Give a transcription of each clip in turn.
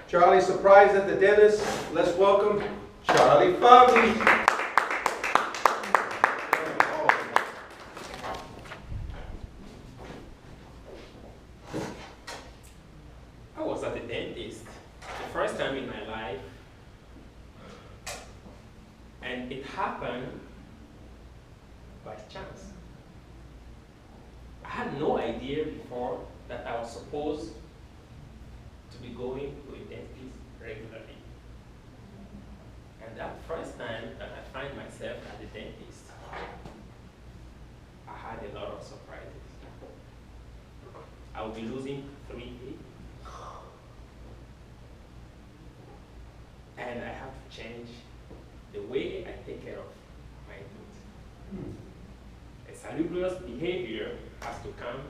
Charlie surprised at the dentist. Let's welcome Charlie Fabi. I was at the dentist the first time in my life, and it happened by chance. I had no idea before that I was supposed to be going to a dentist regularly. And that first time that I find myself at the dentist, I had a lot of surprises. I will be losing 3 teeth. And I have to change the way I take care of my tooth. A salubrious behavior has to come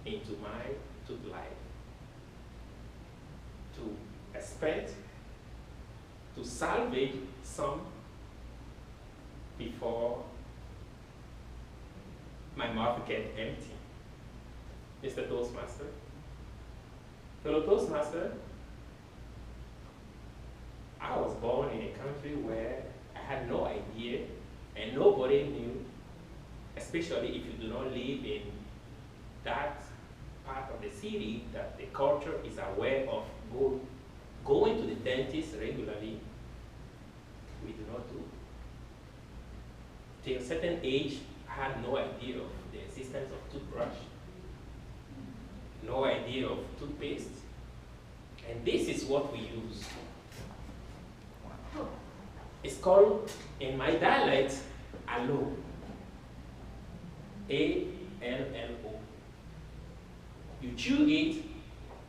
into my tooth life. To expect, to salvage some before my mouth gets empty. Mr. Toastmaster, fellow Toastmaster, I was born in a country where I had no idea and nobody knew, especially if you do not live in that part of the city that the culture is aware of going to the dentist regularly. We do not do. Till a certain age, I had no idea of the existence of toothbrush, no idea of toothpaste, and this is what we use. It's called, in my dialect, allo. A-L-L-O. You chew it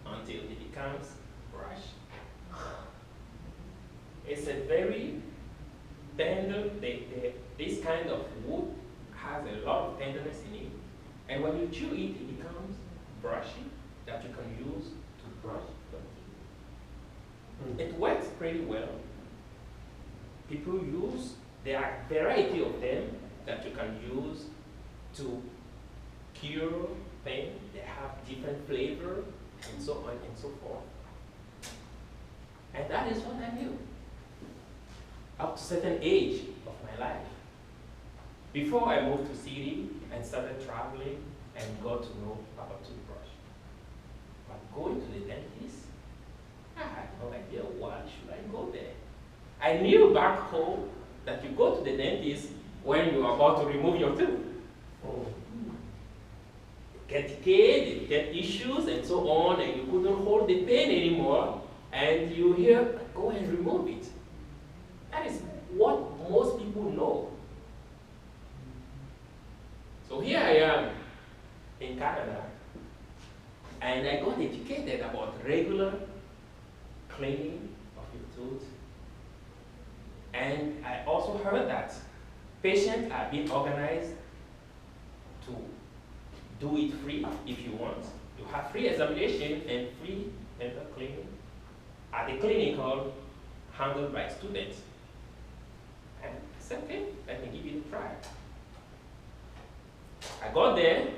until it becomes brush. It's a very tender, this kind of wood has a lot of tenderness in it. And when you chew it, it becomes brushy that you can use to brush your teeth. It works pretty well. People use, there are a variety of them that you can use to cure pain. They have different flavor and so on and so forth. And that is what I knew up to a certain age of my life. Before I moved to city and started traveling and got to know about toothbrush. But going to the dentist, I had no idea why should I go there. I knew back home that you go to the dentist when you are about to remove your tooth. You get decay, you get issues and so on, and you couldn't hold the pain anymore, and you hear, go and remove it. That is what most people know. So here I am in Canada, and I got educated about regular cleaning of your tooth. And I also heard that patients are being organized to do it free if you want. You have free examination and free dental cleaning at a clinical handled by students. And I said, okay, let me give it a try. I got there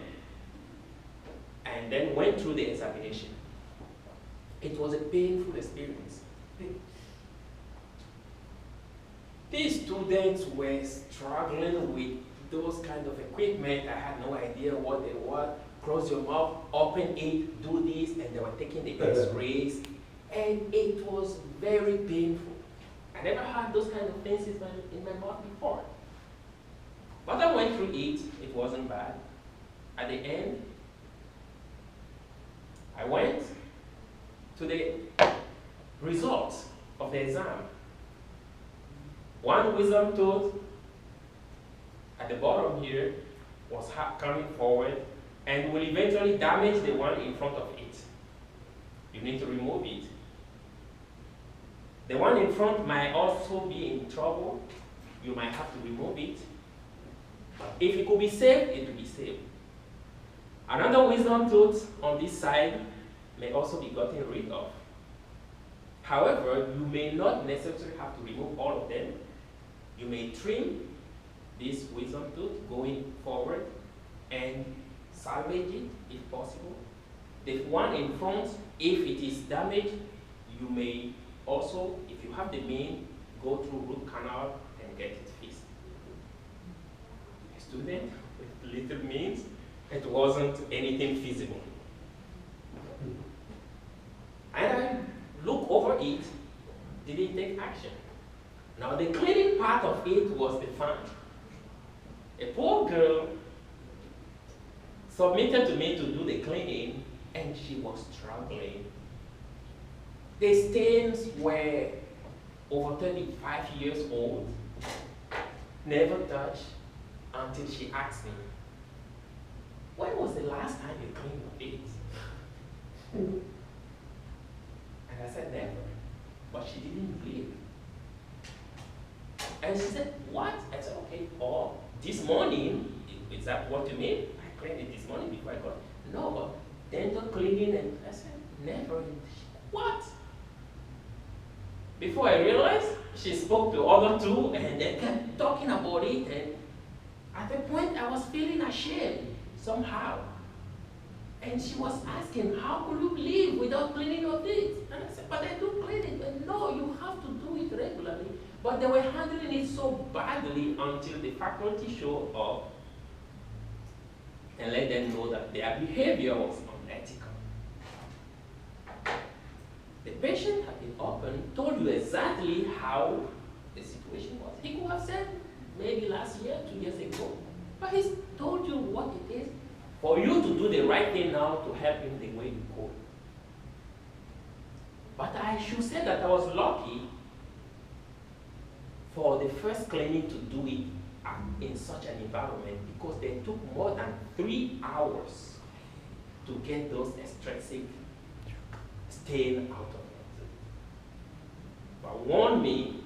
and then went through the examination. It was a painful experience. These students were struggling with those kind of equipment. I had no idea what they were. Close your mouth, open it, do this, and they were taking the x-rays. And it was very painful. I never had those kind of things in my mouth before. But I went through it, it wasn't bad. At the end, I went to the results of the exam. One wisdom tooth at the bottom here was coming forward and will eventually damage the one in front of it. You need to remove it. The one in front might also be in trouble. You might have to remove it. If it could be saved, it will be saved. Another wisdom tooth on this side may also be gotten rid of. However, you may not necessarily have to remove all of them. You may trim this wisdom tooth going forward and salvage it if possible. The one in front, if it is damaged, you may also, if you have the mean, go through root canal and get it fixed. A student with little means, it wasn't anything feasible. And I look over it, didn't take action. Now the cleaning part of it was the fun. A poor girl submitted to me to do the cleaning, and she was struggling. The stains were over 35 years old, never touched, until she asked me, when was the last time you cleaned your feet? And I said, never. But she didn't believe. And she said, what? I said, okay, or this morning, is that what you mean? I cleaned it this morning before I got it. No, but dental cleaning, and I said, never. What? Before I realized, she spoke to other two, and they kept talking about it, and at the point I was feeling ashamed somehow. And she was asking, how could you live without cleaning your teeth? And I said, but I do clean it. And no, you have to do it regularly. But they were handling it so badly until the faculty showed up and let them know that their behavior was unethical. The patient had been open, told you exactly how the situation was. He could have said maybe last year, 2 years ago, but he's told you what it is for you to do the right thing now to help him the way you could. But I should say that I was lucky for the first cleaning to do it in such an environment, because they took more than 3 hours to get those extrinsic stains out of it. But warn me,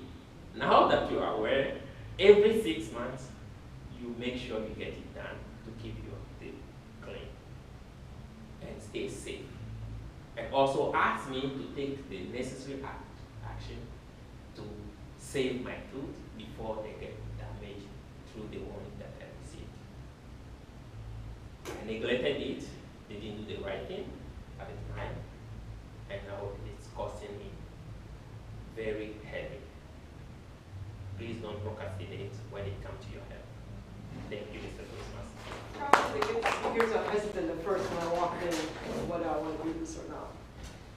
now that you are aware, every 6 months, you make sure you get it done to keep your teeth clean and stay safe. And also ask me to take the necessary action to save my tooth before they get damaged through the warning that I received. I neglected it, didn't do the right thing at the time, and now it's costing me very heavy. Please don't procrastinate when it comes to your health. Thank you, Mr. Toastmaster. Probably the speakers are hesitant at first when I walk in, whether I want to do this or not.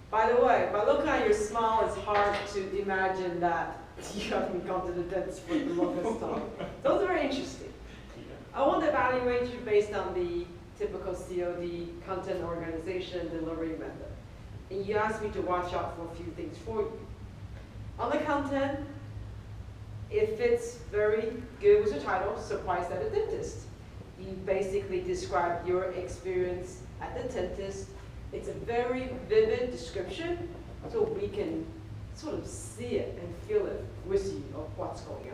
By the way, by looking at your smile, it's hard to imagine that you haven't gone to the dentist for the longest time. Those are very interesting. I want to evaluate you based on the typical COD content organization delivery method. And you asked me to watch out for a few things for you. On the content, it fits very good with your title, Surprised at a Dentist. You basically describe your experience at the dentist. It's a very vivid description, so we can sort of see it and feel it with you of what's going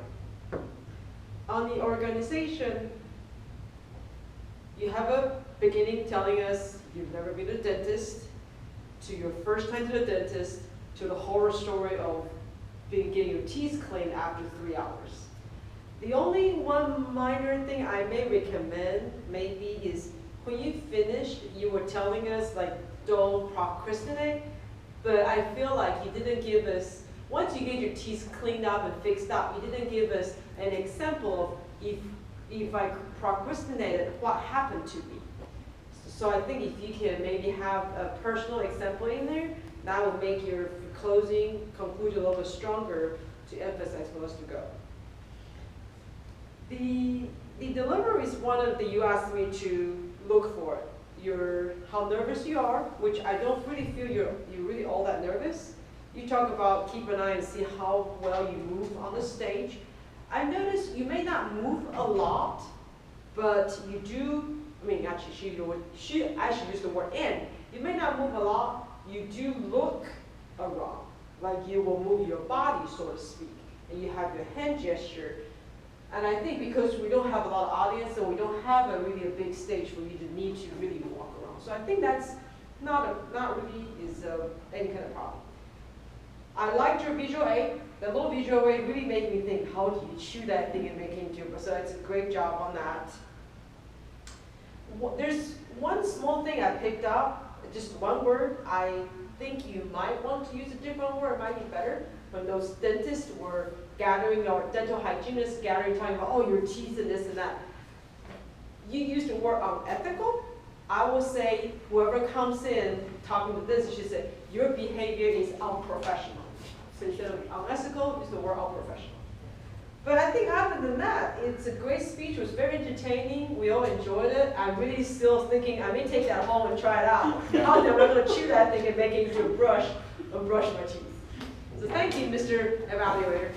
on. On the organization, you have a beginning telling us you've never been to a dentist, to your first time to the dentist, to the horror story of getting your teeth cleaned after 3 hours. The only one minor thing I may recommend maybe is when you finished, you were telling us like, don't procrastinate, but I feel like you didn't give us, once you get your teeth cleaned up and fixed up, you didn't give us an example of if I procrastinated, what happened to me. So I think if you can maybe have a personal example in there, that would make your closing conclusion a little bit stronger to emphasize where to go. The delivery is one of the, you asked me to look for how nervous you are, which I don't really feel you're really all that nervous. You talk about keep an eye and see how well you move on the stage. I noticed you may not move a lot, but you do, I mean actually she actually used the word in. You may not move a lot, you do look around, like you will move your body, so to speak, and you have your hand gesture. And I think because we don't have a lot of audience and we don't have really a big stage for you to need to really walk around. So I think that's not really is any kind of problem. I liked your visual aid. The little visual aid really made me think, how do you chew that thing and make it into it? So it's a great job on that. There's one small thing I picked up. just one word. I think you might want to use a different word, it might be better. When those dentists were gathering, or dental hygienists gathering, talking about, oh, your teeth and this and that. You used the word unethical. I will say, whoever comes in talking to this, should say, your behavior is unprofessional. So instead of unethical, use the word unprofessional. But I think other than that, it's a great speech. It was very entertaining. We all enjoyed it. I'm really still thinking, I may take that home and try it out. How am I going to chew that thing and make it into a brush and brush my teeth? So thank you, Mr. Evaluator.